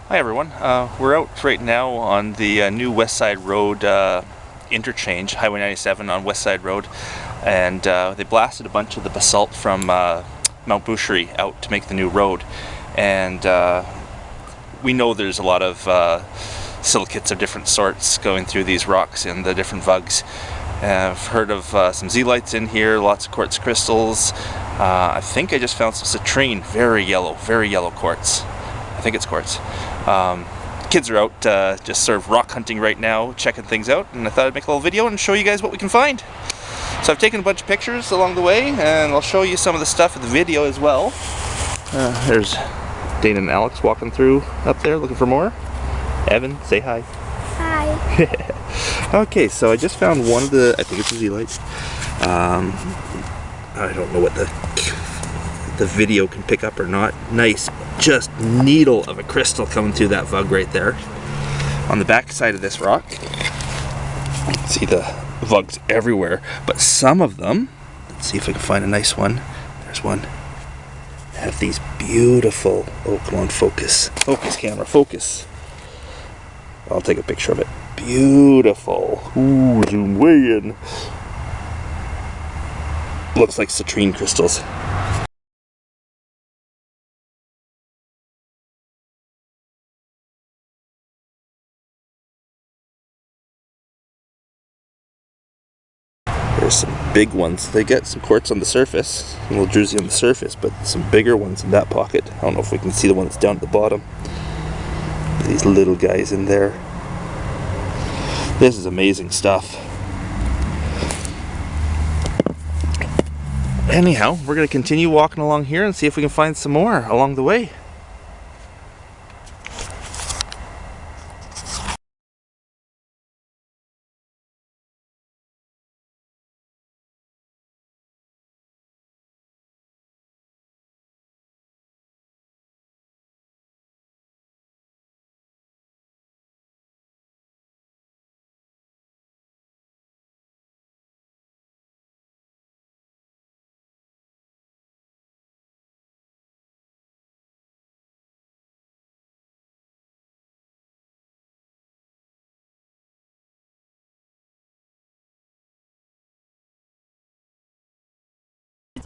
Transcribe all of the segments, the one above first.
Hi everyone, we're out right now on the new Westside Road interchange, Highway 97 on Westside Road, and they blasted a bunch of the basalt from Mount Boucherie out to make the new road, and we know there's a lot of silicates of different sorts going through these rocks and the different vugs. I've heard of some zeolites in here, lots of quartz crystals. I think I just found some citrine, very yellow quartz. I think it's quartz. Kids are out just sort of rock hunting right now, checking things out, and I thought I'd make a little video and show you guys what we can find. So I've taken a bunch of pictures along the way, and I'll show you some of the stuff in the video as well. There's Dana and Alex walking through up there looking for more. Evan, say hi. Hi. Okay, so I just found one of the, I think it's a zeolite. I don't know what the video can pick up or not. Nice, just needle of a crystal coming through that vug right there. On the back side of this rock, you can see the vugs everywhere, but some of them, let's see if I can find a nice one. There's one. Have these beautiful, oh come on, focus camera, focus. I'll take a picture of it. Beautiful. Ooh, zoom way in. Looks like citrine crystals. There's some big ones. They get some quartz on the surface, a little druzy on the surface, but some bigger ones in that pocket. I don't know if we can see the one that's down at the bottom. These little guys in there. This is amazing stuff. Anyhow, we're going to continue walking along here and see if we can find some more along the way.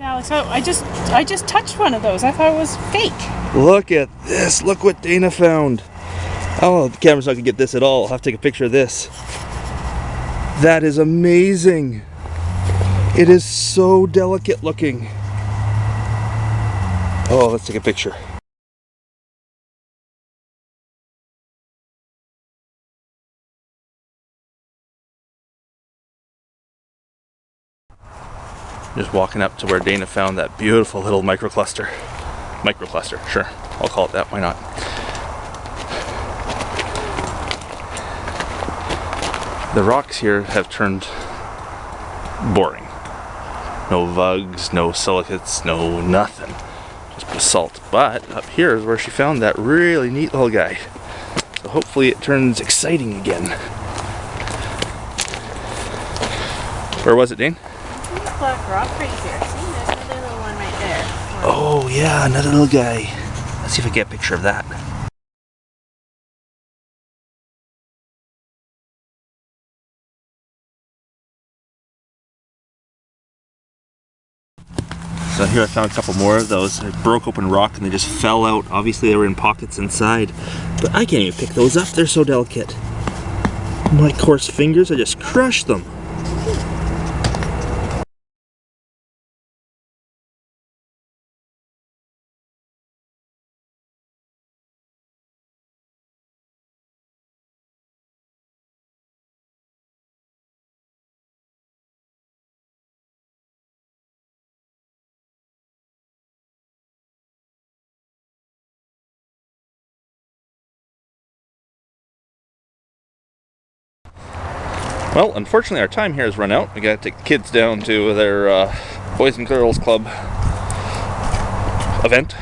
Alex, I just touched one of those. I thought it was fake. Look at this. Look what Dana found. Oh, the camera's not going to get this at all. I'll have to take a picture of this. That is amazing. It is so delicate looking. Oh, let's take a picture. Just walking up to where Dana found that beautiful little microcluster. Microcluster, sure. I'll call it that, why not? The rocks here have turned boring. No vugs, no silicates, no nothing. Just basalt. But up here is where she found that really neat little guy. So hopefully it turns exciting again. Where was it, Dane? Black rock right here. See, there's another little one right there. Oh yeah, another little guy. Let's see if I can get a picture of that. So here I found a couple more of those. I broke open rock and they just fell out. Obviously they were in pockets inside. But I can't even pick those up. They're so delicate. My coarse fingers, I just crushed them. Well, unfortunately our time here has run out. We gotta take the kids down to their Boys and Girls Club event.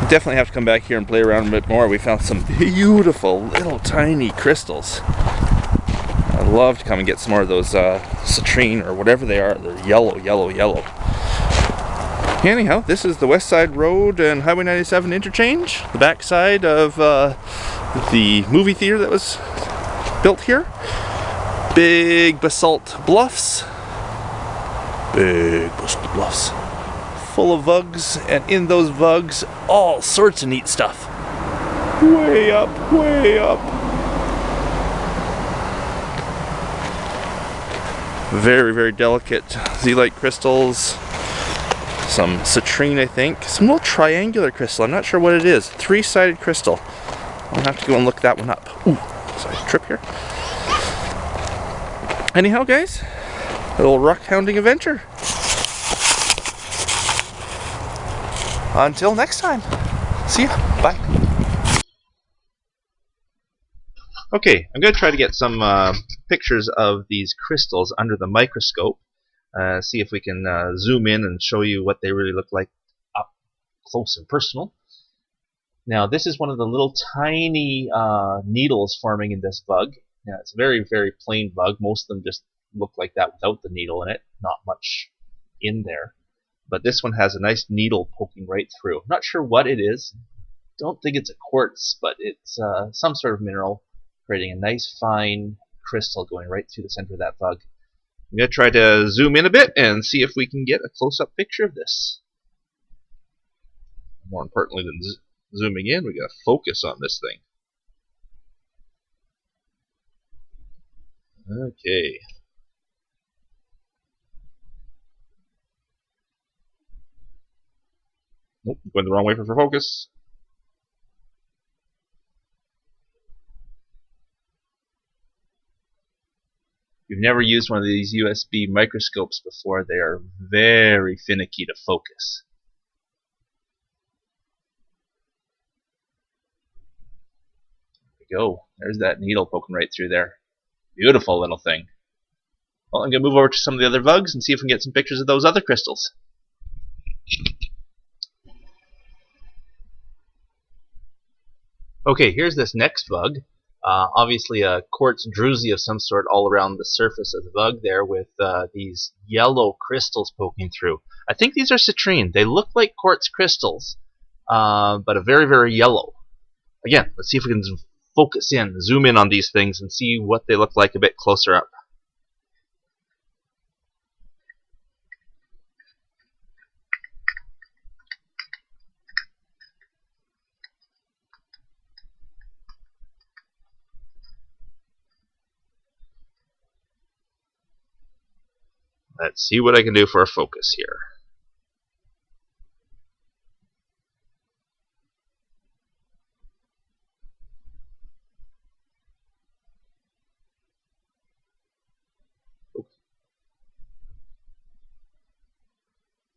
We definitely have to come back here and play around a bit more. We found some beautiful little tiny crystals. I'd love to come and get some more of those citrine or whatever they are. They're yellow. Anyhow, this is the Westside Road and Highway 97 interchange, the backside of the movie theater that was built here. Big basalt bluffs. Big basalt bluffs. Full of vugs, and in those vugs, all sorts of neat stuff. Way up, way up. Very, very delicate zeolite crystals. Some citrine, I think. Some little triangular crystal. I'm not sure what it is. Three-sided crystal. I'll have to go and look that one up. Ooh, sorry, trip here. Anyhow, guys, a little rock hounding adventure. Until next time. See ya. Bye. Okay, I'm going to try to get some pictures of these crystals under the microscope. See if we can zoom in and show you what they really look like up close and personal. Now, this is one of the little tiny needles forming in this vug. Now, it's a very, very plain vug. Most of them just look like that without the needle in it. Not much in there. But this one has a nice needle poking right through. I'm not sure what it is. Don't think it's a quartz, but it's some sort of mineral creating a nice fine crystal going right through the center of that vug. I'm going to try to zoom in a bit and see if we can get a close-up picture of this. More importantly than zooming in, we got to focus on this thing. Okay. Nope, going the wrong way for focus. If you've never used one of these USB microscopes before, they are very finicky to focus. There we go. There's that needle poking right through there. Beautiful little thing. Well, I'm going to move over to some of the other vugs and see if we can get some pictures of those other crystals. Okay, here's this next vug. Obviously a quartz druzy of some sort all around the surface of the vug there with these yellow crystals poking through. I think these are citrine. They look like quartz crystals, but are very, very yellow. Again, let's see if we can focus in, zoom in on these things and see what they look like a bit closer up. Let's see what I can do for a focus here.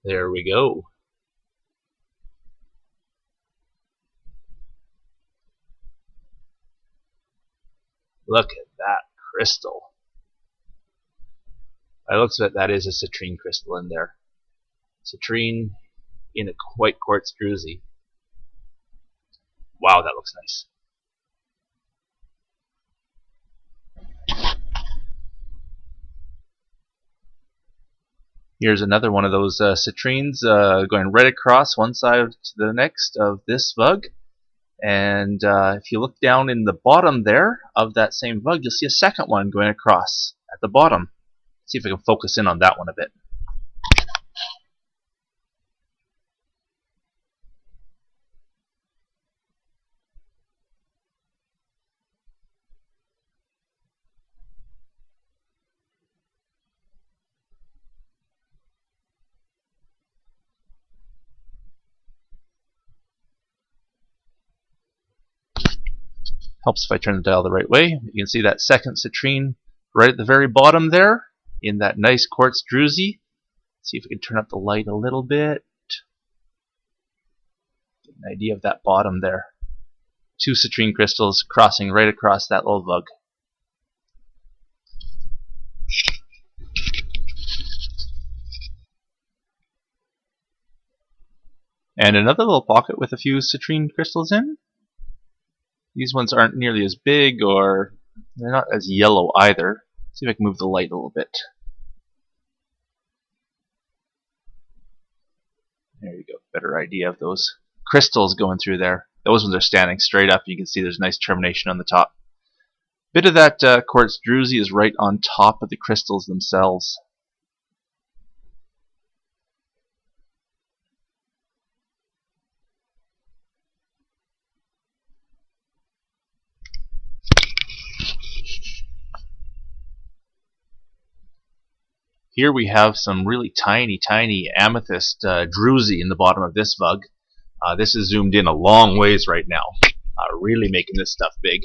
There we go. Look at that crystal. By the looks of it, that is a citrine crystal in there. Citrine in a white quartz druzy. Wow, that looks nice. Here's another one of those citrines going right across one side to the next of this vug. And if you look down in the bottom there of that same vug, you'll see a second one going across at the bottom. See if I can focus in on that one a bit. Helps if I turn the dial the right way. You can see that second citrine right at the very bottom there in that nice quartz druzy. See if we can turn up the light a little bit. Get an idea of that bottom there. Two citrine crystals crossing right across that little vug. And another little pocket with a few citrine crystals in. These ones aren't nearly as big, or they're not as yellow either. See if I can move the light a little bit. There you go. Better idea of those crystals going through there. Those ones are standing straight up. You can see there's a nice termination on the top. Bit of that quartz druzy is right on top of the crystals themselves. Here we have some really tiny amethyst druzy in the bottom of this vug. This is zoomed in a long ways right now, really making this stuff big.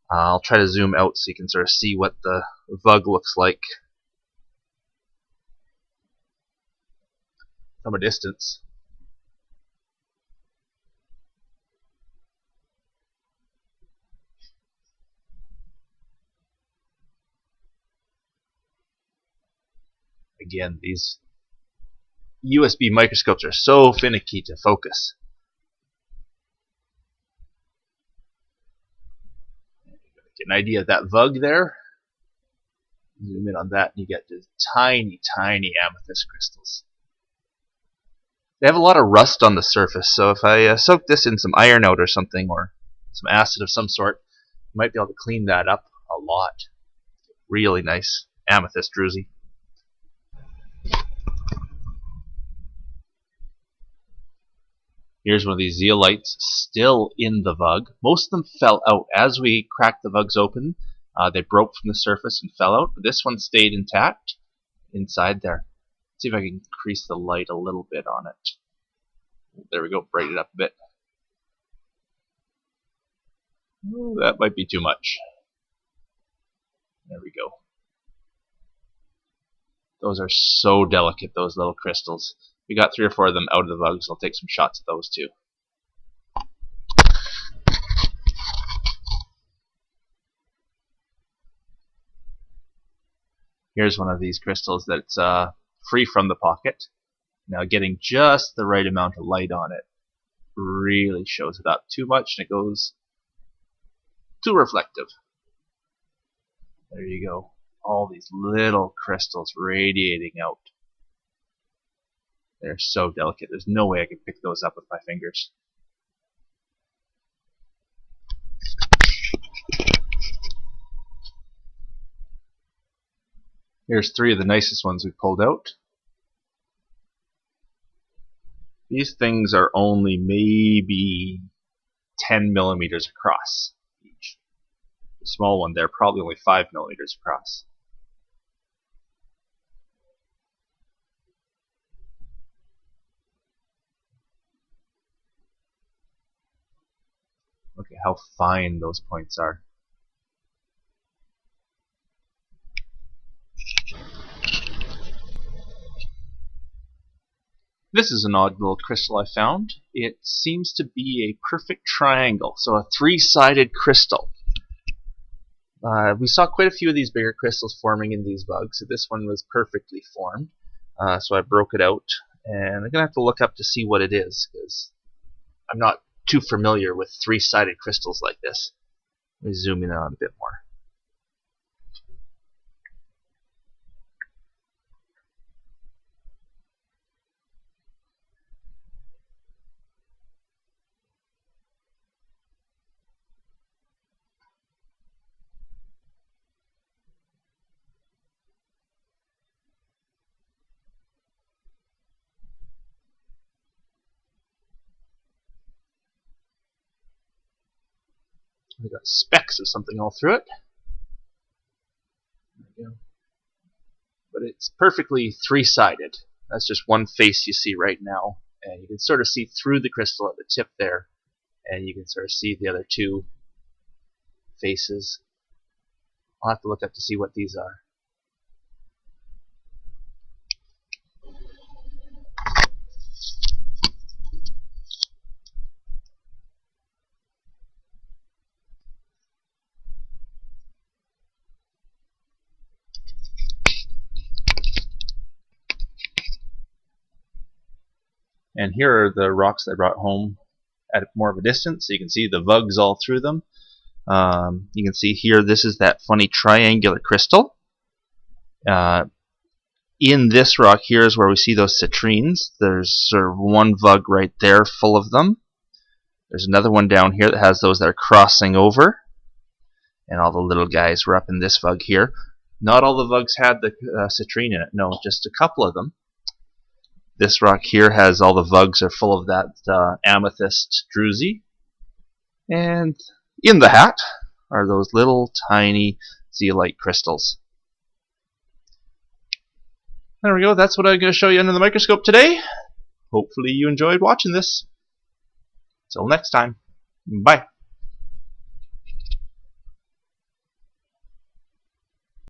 I'll try to zoom out so you can sort of see what the vug looks like from a distance. Again, these USB microscopes are so finicky to focus. Get an idea of that vug there. Zoom in on that and you get just tiny amethyst crystals. They have a lot of rust on the surface, so if I soak this in some iron out or something, or some acid of some sort, you might be able to clean that up a lot. Really nice amethyst druzy. Here's one of these zeolites still in the vug. Most of them fell out. As we cracked the vugs open, they broke from the surface and fell out. But this one stayed intact inside there. Let's see if I can increase the light a little bit on it. There we go, brighten it up a bit. Ooh, that might be too much. There we go. Those are so delicate, those little crystals. We got 3 or 4 of them out of the vugs. I'll take some shots of those too. Here's one of these crystals that's free from the pocket. Now getting just the right amount of light on it really shows it up. Too much and it goes too reflective. There you go. All these little crystals radiating out. They're so delicate. There's no way I can pick those up with my fingers. Here's 3 of the nicest ones we pulled out. These things are only maybe 10 millimeters across each. The small one there, probably only 5 millimeters across. Look at how fine those points are. This is an odd little crystal I found. It seems to be a perfect triangle, so a 3-sided crystal. We saw quite a few of these bigger crystals forming in these bugs, so this one was perfectly formed. So I broke it out, and I'm going to have to look up to see what it is, because I'm not too familiar with 3-sided crystals like this. Let me zoom in on it a bit more. We got specks of something all through it. There we go. But it's perfectly 3-sided. That's just one face you see right now, and you can sort of see through the crystal at the tip there, and you can sort of see the other 2 faces. I'll have to look up to see what these are. And here are the rocks that I brought home at more of a distance, so you can see the vugs all through them. You can see here, this is that funny triangular crystal. in this rock here is where we see those citrines. There's sort of one vug right there full of them. There's another one down here that has those that are crossing over. And all the little guys were up in this vug here. Not all the vugs had the citrine in it. No, just a couple of them. This rock here has all the vugs are full of that amethyst druzy. And in the hat are those little tiny zeolite crystals. There we go. That's what I'm going to show you under the microscope today. Hopefully you enjoyed watching this. Till next time. Bye.